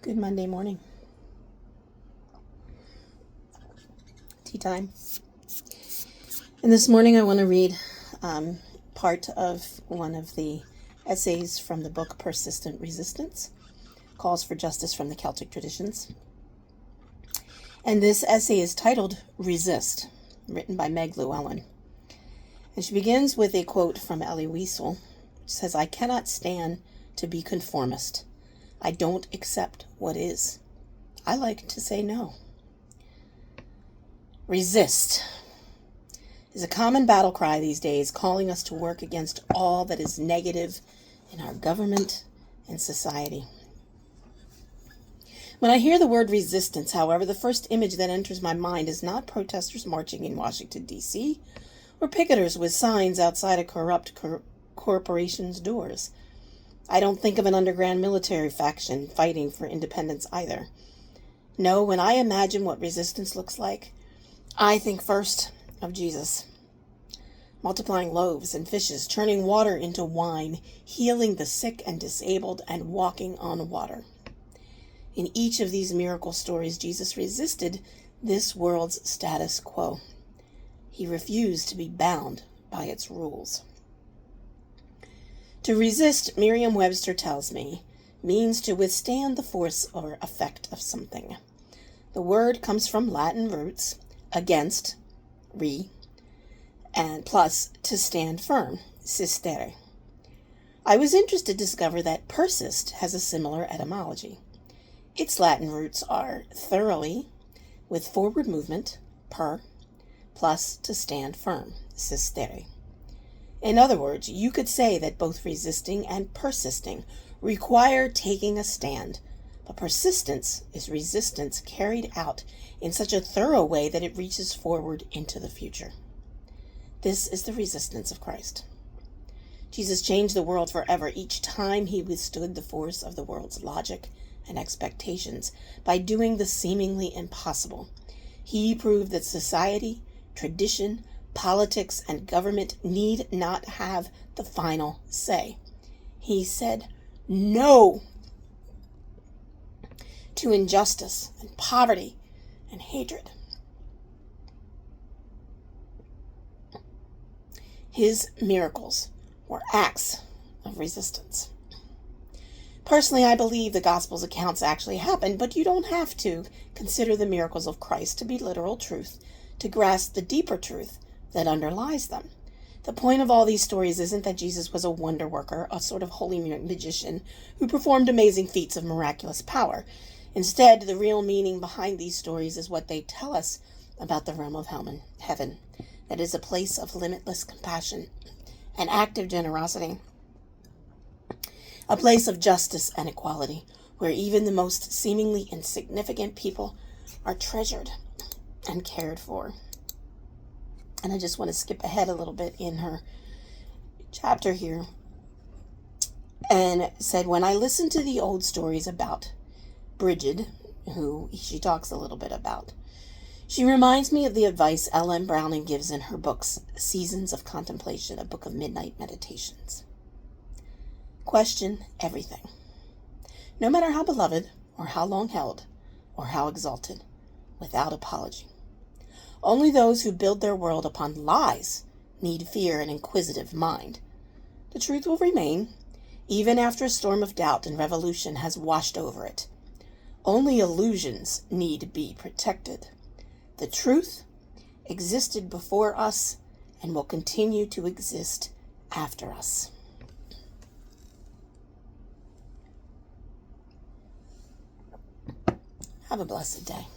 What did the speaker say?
Good Monday morning. Tea time. And this morning I want to read part of one of the essays from the book Persistent Resistance, Calls for Justice from the Celtic Traditions. And this essay is titled Resist, written by Meg Llewellyn. And she begins with a quote from Elie Wiesel, which says, "I cannot stand to be conformist. I don't accept what is. I like to say no." Resist is a common battle cry these days, calling us to work against all that is negative in our government and society. When I hear the word resistance, however, the first image that enters my mind is not protesters marching in Washington, D.C., or picketers with signs outside a corrupt corporation's doors. I don't think of an underground military faction fighting for independence either. No, when I imagine what resistance looks like, I think first of Jesus, multiplying loaves and fishes, turning water into wine, healing the sick and disabled, and walking on water. In each of these miracle stories, Jesus resisted this world's status quo. He refused to be bound by its rules. To resist, Merriam-Webster tells me, means to withstand the force or effect of something. The word comes from Latin roots, against, and plus to stand firm, sistere. I was interested to discover that persist has a similar etymology. Its Latin roots are thoroughly, with forward movement, per, plus to stand firm, sistere. In other words, you could say that both resisting and persisting require taking a stand, but persistence is resistance carried out in such a thorough way that it reaches forward into the future. This is the resistance of Christ. Jesus changed the world forever each time he withstood the force of the world's logic and expectations by doing the seemingly impossible. He proved that society, tradition, politics, and government need not have the final say. He said no to injustice and poverty and hatred. His miracles were acts of resistance. Personally, I believe the Gospel's accounts actually happened, but you don't have to consider the miracles of Christ to be literal truth to grasp the deeper truth that underlies them. The point of all these stories isn't that Jesus was a wonder worker, a sort of holy magician who performed amazing feats of miraculous power. Instead, the real meaning behind these stories is what they tell us about the realm of heaven, that is a place of limitless compassion and active generosity, a place of justice and equality, where even the most seemingly insignificant people are treasured and cared for. And I just want to skip ahead a little bit in her chapter here. And said, when I listen to the old stories about Bridget, who she talks a little bit about, she reminds me of the advice L.M. Browning gives in her books, Seasons of Contemplation, a book of midnight meditations. Question everything, no matter how beloved or how long held or how exalted, without apology. Only those who build their world upon lies need fear an inquisitive mind. The truth will remain, even after a storm of doubt and revolution has washed over it. Only illusions need be protected. The truth existed before us and will continue to exist after us. Have a blessed day.